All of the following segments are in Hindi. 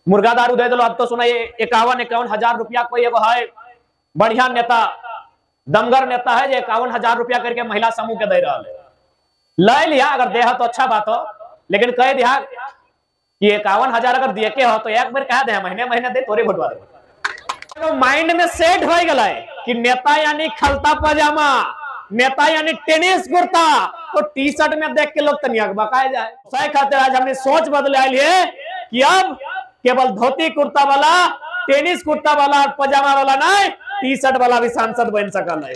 मुर्गा दारू दे दो। अब तो सुना ये 51-51 हजार रुपया कोई एगो है बढ़िया नेता, दमगर नेता है जो 51 हजार रुपया करके महिला समूह के दे रहा है। ले लिया, अगर दे तो अच्छा बात हो, लेकिन कह दिया कि 51 हजार अगर दिए के हो तो एक बार कह दे महीने महीने दे तोरे भटवा दे। तो माइंड में सेट हो गया कि नेता यानी खलता पजामा, नेता यानी टेनिस कुर्ता, तो टी शर्ट में देख के लोग तनिया बकाए जाए। सही खातिर आज हमने सोच बदले आई है कि अब केवल धोती कुर्ता वाला, टेनिस कुर्ता वाला और पजामा वाला नहीं, टी शर्ट वाला भी सांसद बन सकल है।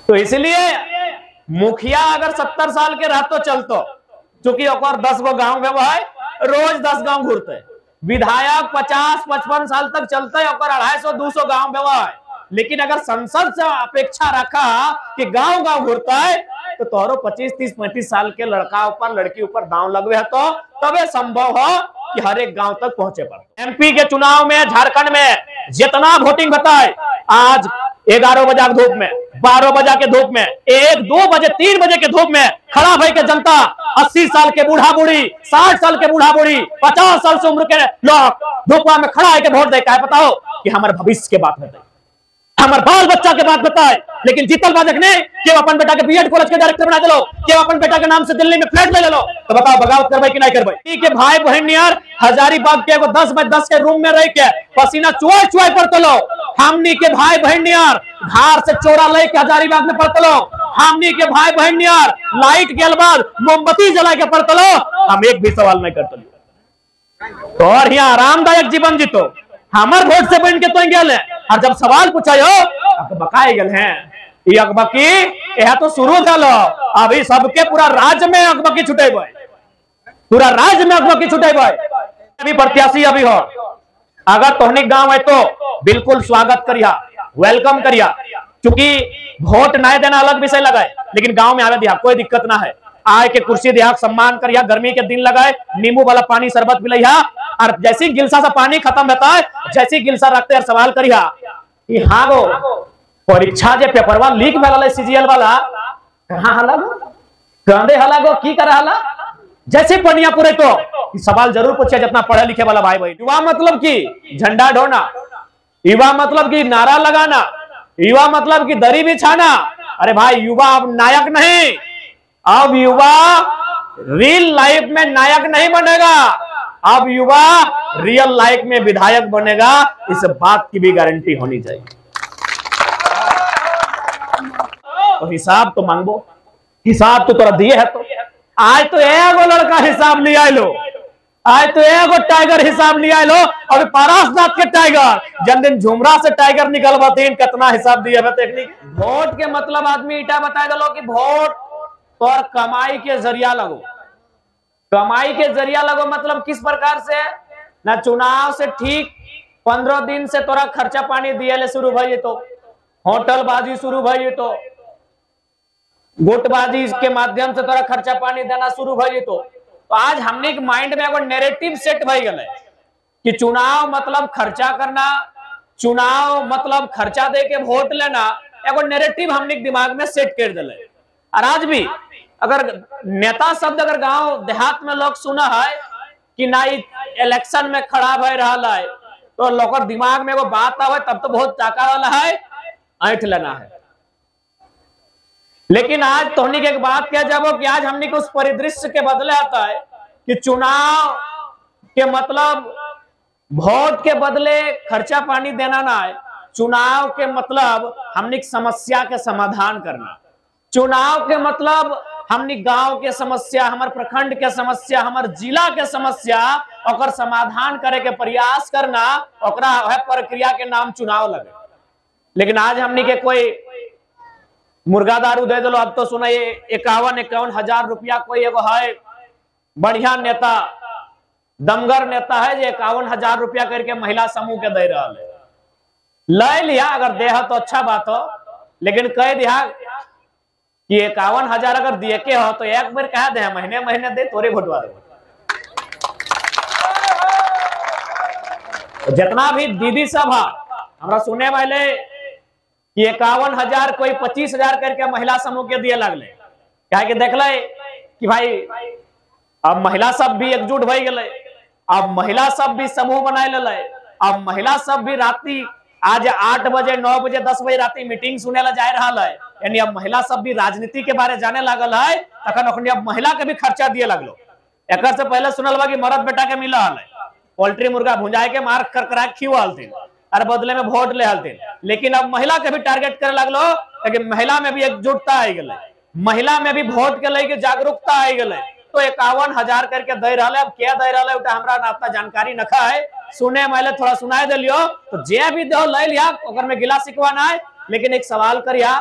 तो इसलिए मुखिया अगर 70 साल के रहतो चलतो, चूंकि 10 गो गांव में वो है, रोज 10 गांव घूरते। विधायक 50-55 साल तक चलते, 250-200 गांव में वो है। लेकिन अगर संसद से अपेक्षा रखा कि गांव गांव घूरता है, तो तोरो 25-30-35 साल के लड़का ऊपर लड़की ऊपर दांव लगवे है, तो तबे संभव हो कि हर एक गांव तक पहुंचे। पर एमपी के चुनाव में झारखंड में जितना वोटिंग बताए, आज 11 बजे की धूप में, 12 बजे के धूप में, 1-2 बजे 3 बजे के धूप में खड़ा भाई के जनता, 80 साल के बूढ़ा बूढ़ी, 60 साल के बूढ़ा बूढ़ी, 50 साल से उम्र के लोग धूपा में खड़ा है वोट दे। क्या बताओ कि हमारे भविष्य के बात बताए, हमारे बाल बच्चा के बात बताए। लेकिन जीतल बाजक ने क्यों अपन बेटा के बीएड कॉलेज के डायरेक्टर बना दिलो, क्यों अपन बेटा के नाम से दिल्ली में फ्लैट ले लो। तो बताओ बगावत करवाई कि नहीं करवाई? के भाई बहन नियर हजारीबाग के 10x10 के रूम में रह के पसीना चुआई चुआई पड़ते लो। हमनी के भाई बहन नियर घर से चोरा ले के हजारीबाग में पड़ते लो। हमनी के भाई बहन नियर लाइट के बाद मोमबत्ती जला के पड़ते लो। हम एक भी सवाल नहीं करते तो और यहाँ आरामदायक जीवन जीतो। हमार वोट से बन के तो गए, और जब सवाल पूछायो बकाए गए हैं ये अकबकी, यह तो शुरू चलो। अभी सबके पूरा राज्य में अकबकी छुटे हुए, पूरा राज्य में अकबकी छुटे हुए। अभी प्रत्याशी अभी हो, अगर तोहनी गांव है तो बिल्कुल स्वागत करिया, वेलकम करिया। क्योंकि वोट नहीं देना अलग विषय लगाए, लेकिन गांव में आवे दिया कोई दिक्कत ना है। आए के कुर्सी दिया, सम्मान करिया, गर्मी के दिन लगाए नींबू वाला पानी शरबत पिलैया, और जैसी गिलसा से पानी खत्म होता है, जैसी गिलसा रखते सवाल करिया कि हाँ गो परीक्षा जे पेपरवा लीक में सीजीएल वाला कहाँ हला गो, कांदे हला गो, की कर हला, जैसे पनिया पूरे तो सवाल जरूर पूछे जितना पढ़े लिखे वाला भाई भाई। युवा मतलब की झंडा ढोना, युवा मतलब की नारा लगाना, युवा मतलब की दरी बिछाना। अरे भाई युवा अब नायक नहीं, अब युवा रियल लाइफ में नायक नहीं बनेगा, अब युवा रियल लाइफ में विधायक बनेगा। इस बात की भी गारंटी होनी चाहिए। तो हिसाब तो मांगो, हिसाब तो तोरा दिए है। तो आज तो एगो लड़का हिसाब लिया लो, आज तो एगो टाइगर हिसाब लिया लो। और पारसनाथ के टाइगर जन दिन झुमरा से टाइगर निकलवाते कितना हिसाब दिया टेक्निक। वोट के मतलब आदमी इटा बता दो कि वोट तोर कमाई के जरिया लगो, कमाई के जरिया लगो। मतलब किस प्रकार से ना, चुनाव से ठीक 15 दिन से तोरा खर्चा पानी दिए शुरू भई, तो होटलबाजी शुरू भई, तो गुटबाजी के माध्यम से तोरा खर्चा पानी देना शुरू भई। तो आज हमने के माइंड में एगो नैरेटिव सेट भई गए कि चुनाव मतलब खर्चा करना, चुनाव मतलब खर्चा दे के वोट लेना। एगो नैरेटिव हमने दिमाग में सेट कर दिले। और आज भी अगर नेता शब्द अगर गांव देहात में लोग सुना है कि नहीं इलेक्शन में खड़ा भय रहा है, तो लोग दिमाग में वो बात आवे तब तो बहुत चाका वाला है, ऐठ लेना है। लेकिन आज तोहनी की एक बात कह जाबो कि आज हमने को उस परिदृश्य के बदले आता है कि चुनाव के मतलब वोट के बदले खर्चा पानी देना ना है। चुनाव के मतलब हमने समस्या के समाधान करना, चुनाव के मतलब हमने गांव के समस्या, हमारे प्रखंड के समस्या, हमारे जिला के समस्या और समाधान करे के प्रयास करना, ओकरा वह प्रक्रिया के नाम चुनाव लगे। लेकिन आज हमने के कोई मुर्गा दारू दे दो। अब तो सुना ये 51-51 हजार रुपया कोई एगो है बढ़िया नेता, दमगर नेता है जो 51 हजार रुपया करके महिला समूह के दे रहा है। ले लिया, अगर दे तो अच्छा बात हो, लेकिन कह दिया कि 51 हजार अगर दिए के हो तो एक बार कह दे महीने महीने दे तोरे भटवा दे। जितना भी दीदी सब है हमरा सुने वाले कि 51 हजार कोई 25 हजार करके महिला समूह के दिए लगले। क्या कि देख ले कि भाई अब महिला सब भी एकजुट हो गए, अब महिला सब भी समूह बनाए ले, अब महिला सब भी राति आज 8 बजे 9 बजे 10 बजे राति मीटिंग सुने ला जा रहा है। यानी अब महिला सब भी राजनीति के बारे जाने लागल है, तखन अब महिला के भी खर्चा दिए लगलो। एक से पहले सुनल बा कि मरद बेटा के मिला है, पोल्ट्री मुर्गा भुंजाए के मार कर करा खियो हलथिन और बदले में वोट ले हलथिन। लेकिन अब महिला के भी टारगेट करे लगलो, लेकिन महिला में भी एकजुटता आ गई, महिला में भी वोट के लेके जागरूकता आ गई। तो 51,000 करके दे रहा है। अब क्या दे रहा है हमरा ना जानकारी नखा है, सुने मैले थोड़ा सुनाई दे लियो। तो जे भी दो ले लिया, ओकर में गिला सिकवा ना है। लेकिन एक सवाल करिया,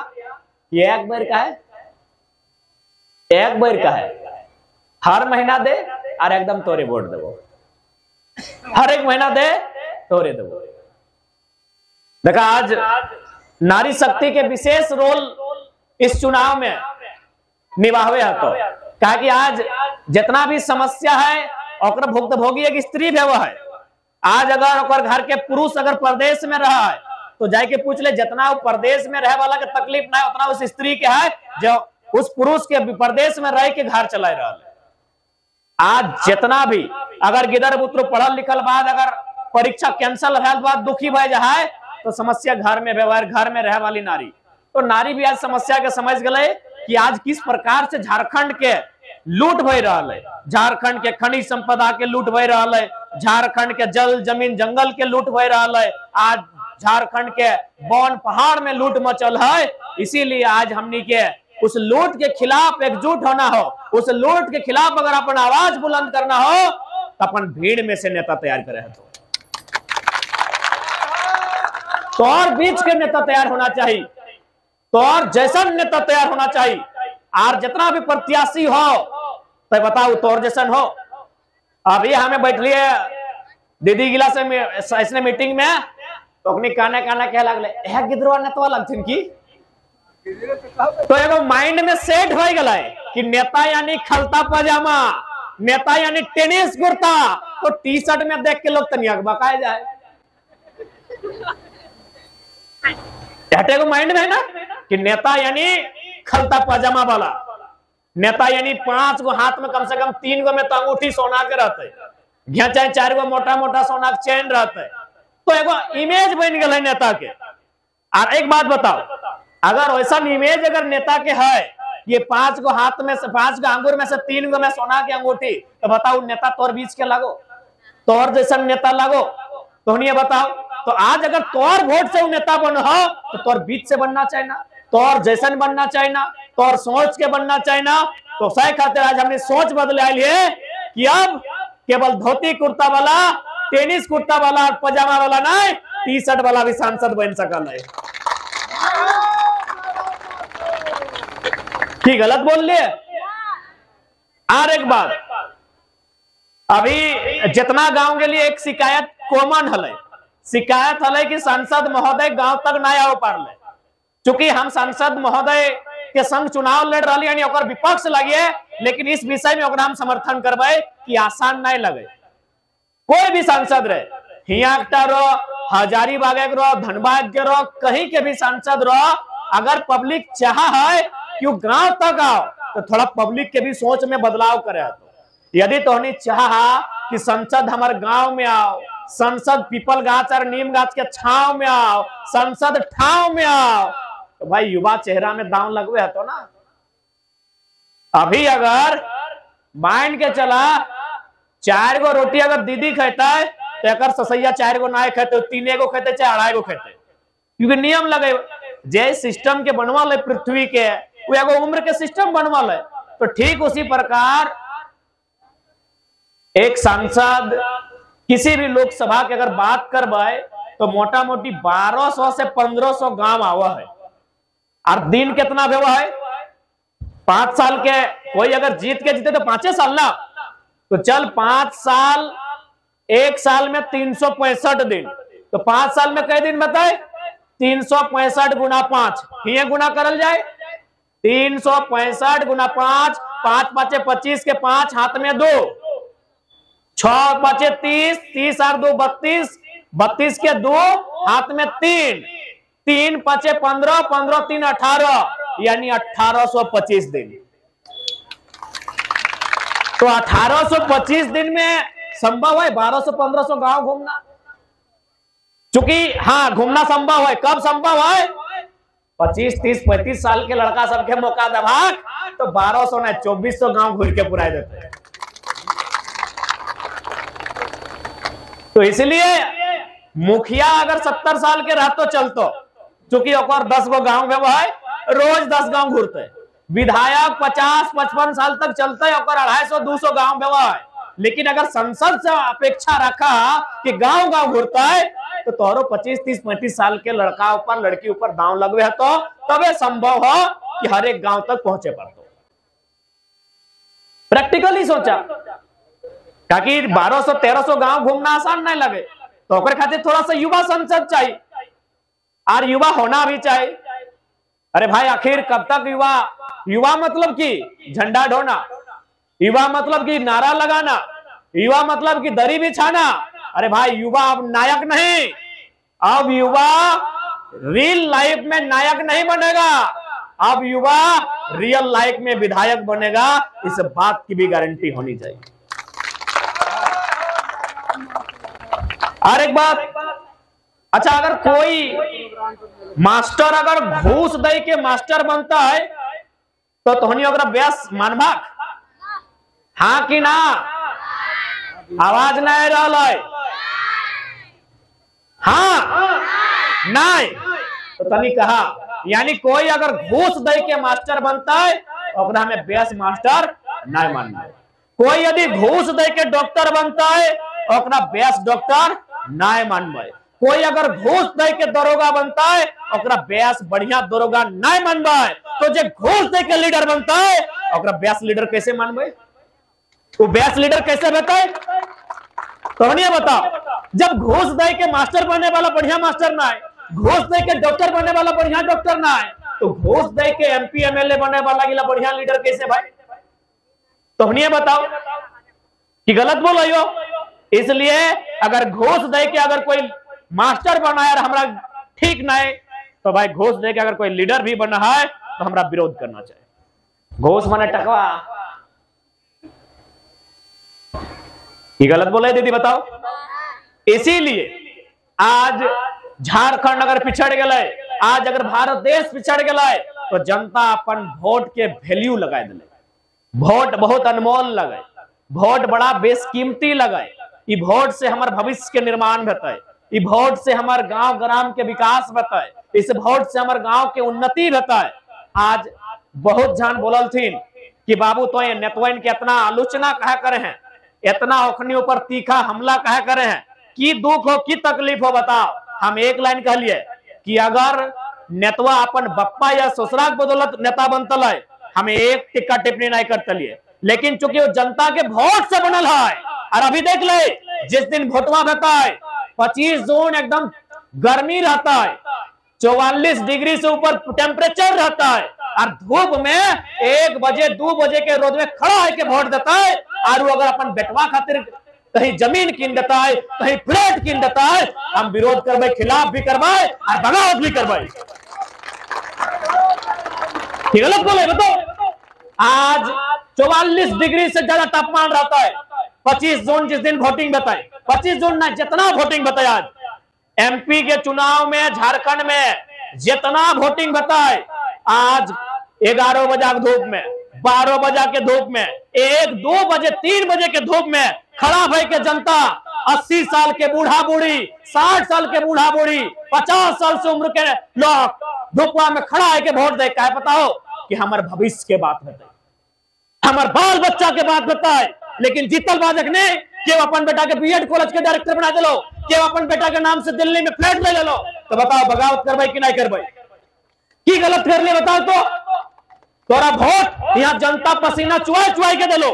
ये एक बार का है, एक बार का है, हर महीना दे और एकदम तोरे वोट देवो, हर एक महीना दे तोरे देवो। देखा आज नारी शक्ति के विशेष रोल इस चुनाव में निभावे है। तो कहा कि आज जितना भी समस्या है और भुक्तभोगी एक स्त्री भी है। आज अगर घर के पुरुष अगर प्रदेश में रहा है तो जाके पूछ ले, जितना प्रदेश में रहे वाला के तकलीफ ना है उतना उस स्त्री के है जो उस पुरुष के प्रदेश में रह के घर चला रहा है। आज जितना भी अगर गिदर बुत्र पढ़ल लिखल बाद अगर परीक्षा कैंसिल रहा बाद दुखी भय जाए तो समस्या घर में व्यवहार, घर में रह वाली नारी। तो नारी भी आज समस्या के समझ गए कि आज किस प्रकार से झारखंड के लूट भय रहा है, झारखंड के खनिज संपदा के लूट भय रहा है, झारखंड के जल जमीन जंगल के लूट भय रहा है, आज झारखंड के वन पहाड़ में लूट मचल है। इसीलिए आज हमनी के उस लूट के खिलाफ एकजुट होना हो, उस लूट के खिलाफ अगर अपन आवाज बुलंद करना हो तो अपन भीड़ में से नेता तैयार करे। तो और बीच के नेता तैयार होना चाहिए, तो और जैसा नेता तैयार होना चाहिए। और जितना भी प्रत्याशी हो तो बताओ तोर जैसन हो। अभी हमें बैठली दीदी गिला से इसने मीटिंग में तो अपनी काने काने कह लगले है गिदरवा नेतवा लगथिन की। तो एगो माइंड में सेट हो गया कि नेता यानी खलता पजामा, नेता यानी टेनिस कुर्ता। तो टी शर्ट में देख के लोग तनिया बकाए जाए, माइंड में है ना कि नेता यानी खलता पजामा वाला, नेता यानी 5 गो हाथ में कम से कम 3 गो में तो अंगूठी सोना के रहते, चाहे 4 गो मोटा मोटा सोना के चैन रहते। तो एगो इमेज बन गया नेता के। और एक बात बताओ, अगर वैसा इमेज अगर नेता के है, ये 5 गो हाथ में से 5 गो अंगूर में से 3 गो में सोना की अंगूठी, तो बताओ नेता तोर बीच के लागो, तोर जैसा नेता लागो तो नहीं बताओ। तो आज अगर तोर वोट से नेता बन हो तो तोर बीच से बनना चाहिए ना, तोर जैसन बनना चाहिए ना, तोर सोच के बनना चाहिए ना। तो सही खातिर आज हमने सोच बदले आई है कि अब केवल धोती कुर्ता वाला, टेनिस कुर्ता वाला और पजामा वाला नहीं, टी शर्ट वाला भी सांसद बन सकल है। की गलत बोल लिए। और एक बात, अभी जितना गांव के लिए एक शिकायत कॉमन हल, शिकायत हल कि सांसद महोदय गांव तक ना आ पारले। चूंकि हम सांसद महोदय के संग चुनाव लड़ रही यानी विपक्ष लगे, लेकिन इस विषय में हम समर्थन करबे कि आसान नहीं लगे। कोई भी सांसद रहे, हियां रो, हजारीबाग रो, धनबाद के रो, कहीं के भी सांसद रो, अगर पब्लिक चाह है कि गांव तक आओ तो थोड़ा पब्लिक के भी सोच में बदलाव करे। तो यदि तोहनी चाह कि संसद हमारे गांव में आओ, संसद पीपल गाछ और नीम गाछ के छाव में आओ, संसद ठाव में आओ, तो भाई युवा चेहरा में दांव लगवे है तो ना। अभी अगर माइंड के चला 4 गो रोटी अगर दीदी खाता है तो एक ससैया 4 गो ना खाते, 3 गो खाते चाहे 2.5 गो खाते, क्योंकि नियम लगे जे सिस्टम के बनवा ले पृथ्वी के, वो एगो उम्र के सिस्टम बनवा ले। तो ठीक उसी प्रकार एक सांसद किसी भी लोकसभा की अगर बात करवाए तो मोटा मोटी 1200 से 1500 गांव आवा है। और दिन कितना भेवा है, 5 साल के कोई अगर जीत के जीते तो 5 साल ना, तो चल 5 साल, 1 साल में 365 दिन, तो 5 साल में कई दिन बताए, 365 गुना 5, ये गुना करल जाए, 365 गुना 5, 5 5 25 के 5 हाथ में 2, 6 5 30, 30 और 2 32, 32 के 2 हाथ में 3, 3 5 15, 15 3 18, यानी 1825 दिन। तो 1825 दिन में संभव है 1200-1500 गांव घूमना? चूंकि हाँ घूमना संभव है। कब संभव है? 25, 30, 35 साल के लड़का सबके मौका दे भाग, तो 1200 ने 2400 गांव घूर के पुराए देते हैं। तो इसलिए मुखिया अगर 70 साल के रहतो चलतो, चूंकि 10 गो गांव में है, रोज 10 गांव घूरते। विधायक 50-55 साल तक चलते, 250-200 गांव में है। लेकिन अगर संसद से अपेक्षा रखा कि गांव गांव घूरता है, तो तोरो 25, 30, 35 साल के लड़का ऊपर लड़की ऊपर दांव लगवे तो तबे संभव हो कि हर एक गांव तक पहुंचे पड़तो। प्रैक्टिकली सोचा, ताकि 1200-1300 गांव घूमना आसान नहीं लगे, तो ओकर खातिर थोड़ा सा युवा संसद चाहिए, और युवा होना भी चाहिए। अरे भाई आखिर कब तक युवा मतलब कि झंडा ढोना, युवा मतलब कि नारा लगाना, युवा मतलब कि दरी बिछाना। अरे भाई युवा अब नायक नहीं, अब युवा रियल लाइफ में नायक नहीं बनेगा, अब युवा रियल लाइफ में विधायक बनेगा। इस बात की भी गारंटी होनी चाहिए। और एक बात, अच्छा अगर कोई मास्टर अगर घूस दे के मास्टर बनता है, तो तोहनी ओकरा व्यास मानबा? हाँ कि ना? आवाज नहीं रहा है। हाँ नहीं तो तनी कहा, यानी कोई अगर घूस दे के मास्टर बनता है, ओकरा हमें व्यास मास्टर नहीं मानना है। कोई यदि घूस दे के डॉक्टर बनता है, ओकरा व्यास डॉक्टर नहीं मानना है। कोई अगर घूस दे के दरोगा बनता है, ओकरा व्यास बढ़िया दरोगा नहीं मानना है। तो जो घूस दे के लीडर बनता है, ओकरा व्यास लीडर कैसे मानबे? तो व्यास लीडर कैसे बताए? तो बताओ, जब घूस दे के मास्टर बनने वाला बढ़िया मास्टर ना है, घूस दे के डॉक्टर बनने वाला बढ़िया डॉक्टर ना है, तो घूस दे के MP MLA बनने वाला गिला बढ़िया लीडर कैसे भाई? तो बताओ कि गलत बोल रही हो। इसलिए अगर घूस दे के अगर कोई मास्टर बना है हमारा ठीक नहीं, तो भाई घूस दे के अगर कोई लीडर भी बना है तो हमारा विरोध करना चाहिए। घूस माने टकवा, ये गलत बोला है दीदी बताओ। इसीलिए आज झारखंड अगर पिछड़ गया, आज अगर भारत देश पिछड़ गया, तो जनता अपन वोट के वैल्यू लगाए दिले। वोट बहुत अनमोल लगे, वोट बड़ा बेसकीमती लगे। ई वोट से हमारे भविष्य के निर्माण बताए, ई वोट से हमारे गांव ग्राम के विकास बताए, इस वोट से हमारे गांव के उन्नति बताए। आज बहुत जान बोलल थी कि बाबू तो ये नेतवन के इतना आलोचना कहा करे हैं, इतना ओखनी ऊपर तीखा हमला कहा करे हैं, की दुख हो की तकलीफ हो बताओ। हम एक लाइन कह लिए कि अगर नेतवा अपन बप्पा या ससुरा के बदौलत नेता बनता है, हमें एक टिक्का टिप्पणी नहीं करते लिए, लेकिन चूंकि वो जनता के वोट से बनल है। और अभी देख ले, जिस दिन वोटवा रहता है 25 जून एकदम गर्मी रहता है, 44 डिग्री से ऊपर टेम्परेचर रहता है, और धूप में 1 बजे 2 बजे के रोड में खड़ा है के वोट देता है। और वो अगर अपन बेटवा खातिर कहीं जमीन कीन देता है, कहीं फ्लैट कीन देता है, हम विरोध करबे, खिलाफ भी करबे और बगावत भी करबे। गलत बोले बताओ। आज 44 डिग्री से ज्यादा तापमान रहता है। 25 जून जिस दिन वोटिंग बताए, 25 जून ना जितना वोटिंग बताया, आज MP के चुनाव में झारखंड में जितना वोटिंग बताए, आज 11 बजे की धूप में, 12 बजे के धूप में, 1, 2 बजे 3 बजे के धूप में खड़ा भाई के जनता 80 साल के बूढ़ा बूढ़ी, 60 साल के बूढ़ा बूढ़ी, 50 साल से उम्र के लोग धूपवा में खड़ा है के वोट दे। क्या पता हो कि हमारे भविष्य के बात बताए, हमारे बाल बच्चा के बात बताए। लेकिन जीतल बाजक ने क्यों अपन बेटा के BEd कॉलेज के डायरेक्टर बना दिलो, क्यों अपन बेटा के नाम से दिल्ली में फ्लैट ले लो। तो बताओ बगावत करवाई कि नहीं करवाई, की गलत कर ले बताओ। तो तोरा वोट यहाँ जनता पसीना चुआई चुआई के दिलो,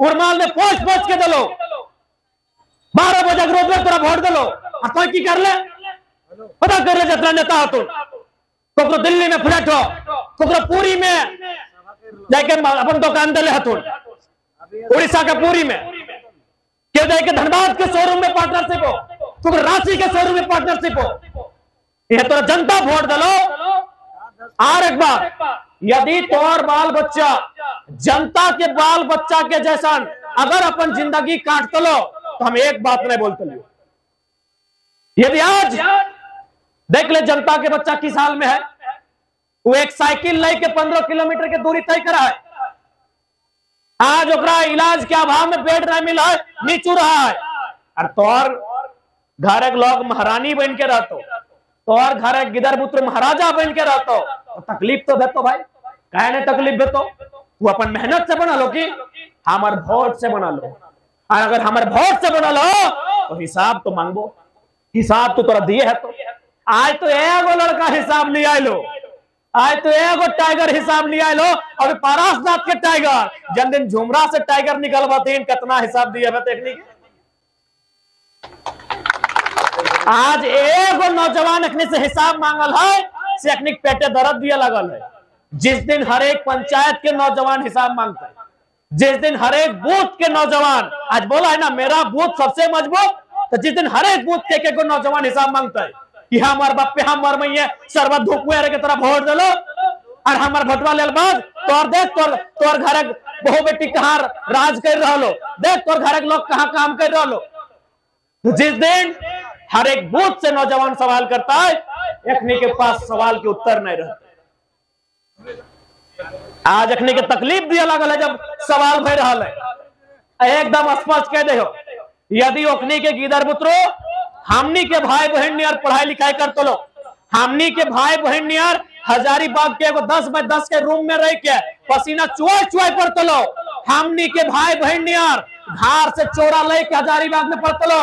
उर्माल ने पोछ पोछ के दिलो, 12 बजे रोज में तोरा वोट दिलो। और की कर ले पता कर ले, जितना नेता हो तो दिल्ली में फ्लैट हो, तो पूरी में जाके अपन दुकान दिले हथुन, उड़ीसा के पूरी में क्यों जाके धनबाद के शोरूम में पार्टनरशिप हो, तो रांची के शोरूम में पार्टनरशिप हो। यह तो जनता वोट दिलो। और एक बात, यदि तोर बाल बच्चा जनता के बाल बच्चा के जैसा अगर अपन जिंदगी काट लो तो हम एक बात नहीं बोलते लो। यदि आज देख ले जनता के बच्चा किस हाल में है, वो एक साइकिल लेके 15 किलोमीटर की दूरी तय करा है। आज ओकरा इलाज के अभाव में बेड नहीं मिला है, नीचू रहा है। और तोर घर एक लोग महारानी बन के रहतो, तोर घर एक गिदर पुत्र महाराजा बन के रहतो, तो तकलीफ तो देतो भाई, काहे नहीं तकलीफ देतो? वो अपन मेहनत से बना लो कि हमार वोट से बना लो। और अगर हमारे वोट से बना लो तो हिसाब तो मांगो, हिसाब तो तोरा दिए है। तो आज तो एगो लड़का हिसाब ले आए लो, आज तो एगो टाइगर हिसाब ले आए लो। और पारसनाथ के टाइगर जन दिन झुमरा से टाइगर निकलवाते कितना हिसाब दिया टेक्निक। आज एगो नौजवान अखनी से हिसाब मांगल है से अखनी पेटे दर्द दिया लगल है। जिस दिन हर एक पंचायत के नौजवान हिसाब मांगते हैं, जिस दिन हर एक बूथ के नौजवान, आज बोला है ना मेरा बूथ सबसे मजबूत, तो जिस दिन हर एक बूथ के नौजवान हिसाब मांगता है कि हमार बापे हमार मैया सर्वत धूपुएर के तरफ वोट दे लो और हमार भटवा लेल बाद तोर देख तोर घर बहु बेटी कहां राज कर रहा लो, देख तोर घर लोग कहां काम कर रहा लो। जिस दिन हर एक बूथ से नौजवान सवाल करता है, अखनी के पास सवाल के उत्तर नहीं रहते। आज अखनी के तकलीफ दिया लगल है जब सवाल भर रहा है। एकदम स्पष्ट कह दे हो, यदि ओखनी के गिदर पुत्रो हमनी के भाई बहन नियर पढ़ाई लिखाई करते लो, हमनी के भाई बहन नियर हजारीबाग के 10x10 के रूम में रह के पसीना चुआई पड़ते लो, हमनी के भाई बहन नियर घर से चोरा लेके हजारीबाग में पड़ते लो,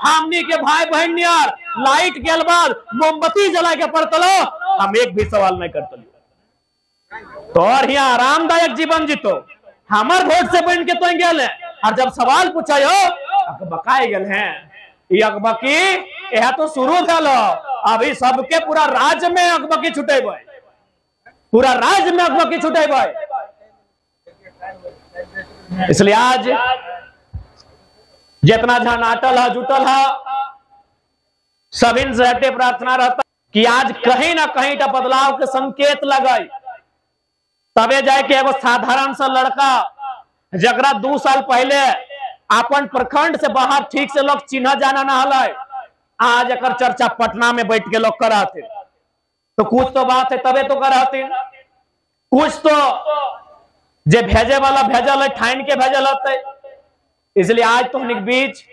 हमनी के भाई बहन नियर लाइट के बाद मोमबत्ती जला के पड़ते लो। हम एक भी सवाल नहीं करते लो, तो और यहाँ आरामदायक जीवन जीतो, हमार वोट से बन के तो गेल है। और जब सवाल पूछा बकाए गए हैं अकबकी, यह तो शुरू चलो, अभी सबके पूरा राज्य में अकबकी छुटे भाई, पूरा राज्य में अकबकी छुटे भाई। इसलिए आज जितना जहां नाटल है जुटल है, सभी से प्रार्थना रहता कि आज कहीं ना कहीं का बदलाव के संकेत लगाई, तबे जाए कि एगो साधारण सा लड़का जगरा 2 साल पहले अपन प्रखंड से बाहर ठीक से लोग चिन्ह जाना ना हल, आज एक चर्चा पटना में बैठ के लोग कराते, तो कुछ तो बात है तबे तो कराते, कुछ तो जे भेजे वाला भेजल है ठान के भेजल है। इसलिए आज तो हमने बीच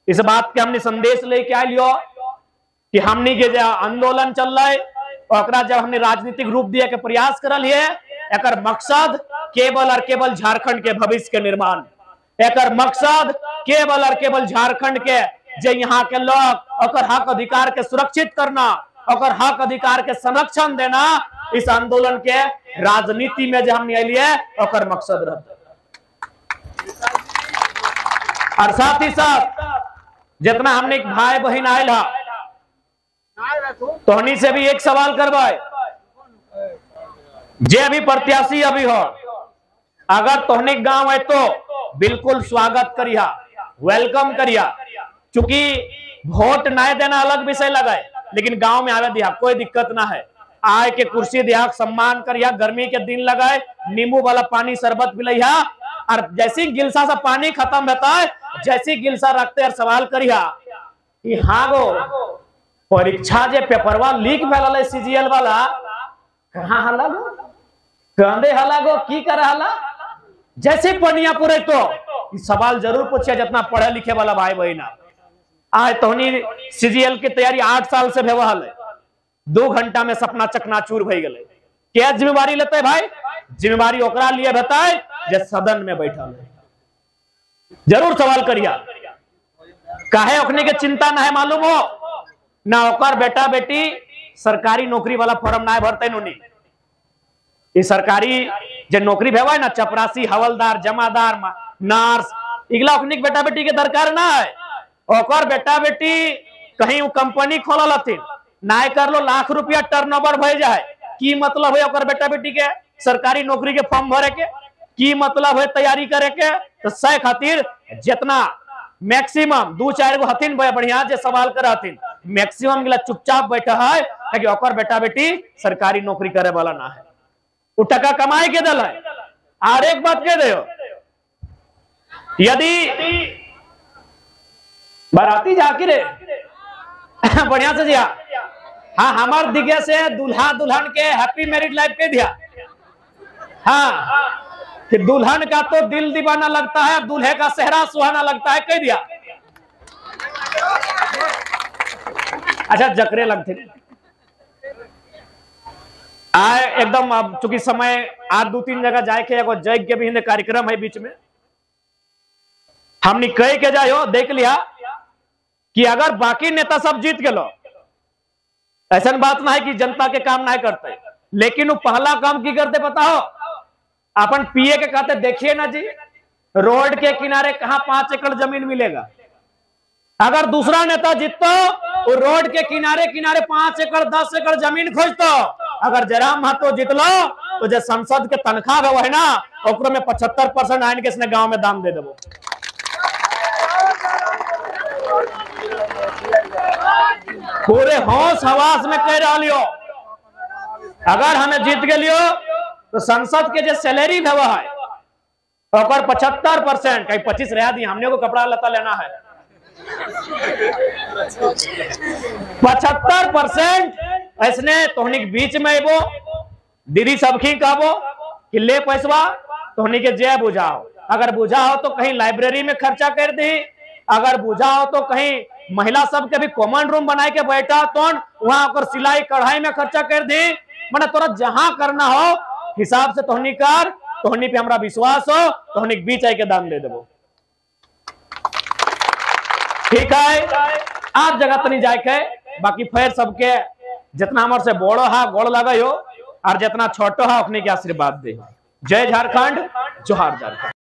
इस बात के हमने संदेश लेके आए लियो कि हमने के जो आंदोलन चल रहा है और जब हमने राजनीतिक रूप दिए के प्रयास करल है, एकर मकसद केवल और केवल झारखंड के भविष्य के निर्माण, एकर मकसद केवल और केवल झारखंड के जे यहाँ के लोग और हक अधिकार के सुरक्षित करना, और हक अधिकार के संरक्षण देना, इस आंदोलन के राजनीति में जो हमने लिए और मकसद रहता। और साथ ही साथ जितना हमने भाई बहन आयल है तो हनी से भी एक सवाल करवाए, जे अभी प्रत्याशी अभी हो, अगर तोहनी गांव है तो बिल्कुल स्वागत करिया, वेलकम करिया, क्योंकि वोट नहीं देना अलग विषय लगाए, लेकिन गांव में आवे दिया कोई दिक्कत ना है, आए के कुर्सी दिया सम्मान करिया, गर्मी के दिन लगाए नींबू वाला पानी शरबत पिलैया, और जैसी गिलसा सा पानी खत्म होता है जैसी गिलसा रखते और सवाल करिया कि हाँ गो परीक्षा जे पेपरवा लीक भेल सीजीएल वाला कहाँ हला गो, कंदे हला गो, की कर हला, जैसे पनिया पूरे तो सवाल जरूर पूछिए जितना पढ़े लिखे वाला भाई बहन। आज तोहनी सीजीएल की तैयारी 8 साल से भेवल है, 2 घंटा में सपना चकनाचूर भई गए। क्या जिम्मेवारी लेते भाई? जिम्मेवारी ओकरा लिए बताए जे सदन में बैठा है। जरूर सवाल करिया, काहे ओखने के चिंता ना है मालूम हो ना, ओकर बेटा बेटी सरकारी नौकरी वाला फॉर्म ना भरते नुनी, ये सरकारी जो नौकरी भेवा है ना, चपरासी, हवलदार, जमादार, नर्स, इगला ओखनी के बेटा बेटी के दरकार ना है। ओकर बेटा बेटी कहीं कंपनी खोलल हथिन, ना कर लो लाख रुपया टर्नओवर भय जाए, की मतलब है ओकर बेटा बेटी के सरकारी नौकरी के फॉर्म भरे के, की मतलब है तैयारी करे के, तो सह खातिर जितना मैक्सिमम 2-4 गो हथिन बढ़िया जे सवाल कर हथिन, मैक्सिमम गिला चुपचाप बैठा है कि ओकर बेटा बेटी सरकारी नौकरी करे वाला ना है। वो टका कमाई के दल है। और एक बात कह दे, यदि बाराती जाके रे बढ़िया से जिया, हाँ हमार दिखे से दुल्हा दुल्हन के हैप्पी मैरिड लाइफ के दिया। हाँ कि दुल्हन का तो दिल दीवाना लगता है, दूल्हे का सेहरा सुहाना लगता है, कह दिया। अच्छा जकरे लगते आए एकदम। अब चूंकि समय आज 2-3 जगह जाए के एगो जग के भी कार्यक्रम है बीच में, हमने कह के जायो देख लिया कि अगर बाकी नेता सब जीत गए, ऐसा बात ना है कि जनता के काम नहीं करते, लेकिन वो पहला काम की करते पता हो, अपन पिए के कहते देखिए ना जी, रोड के किनारे कहां 5 एकड़ जमीन मिलेगा। अगर दूसरा नेता जीततो वो रोड के किनारे किनारे 5 एकड़ 10 एकड़ जमीन खोजतो। अगर जयराम महतो जीतलो तो जो संसद के तनख्वाह है ना, ओकरो में 75% आइन के गांव में दान दे देबो। पूरे होश हवास में कह रहा लियो, अगर हमें जीत गलियो तो संसद के जो सैलरी है वह है और 75%, कहीं 25 रहा दी, हमने को कपड़ा लता लेना है। 75% ऐसने तोहनी के बीच में एबो दीदी सबकी कहबो कि ले पैसवा तोहनी के जय बुझाओ। अगर बुझाओ तो कहीं लाइब्रेरी में खर्चा कर दी, अगर बुझाओ तो कहीं महिला सब के भी कॉमन रूम बनाए के बैठा तो वहां पर सिलाई कढ़ाई में खर्चा कर दी। मैंने तोरा जहां करना हो हिसाब से तोहनी कर, तोहनी पे हमरा विश्वास हो, तोहनी के बीच आई के दान दे देबो। ठीक है, आज जगह तनी जाए के, बाकी फिर सबके जितना हमारे से बड़ो है गोड़ लगा हो और जितना छोटो है अपने के आशीर्वाद दे। जय झारखंड, जोहार झारखंड।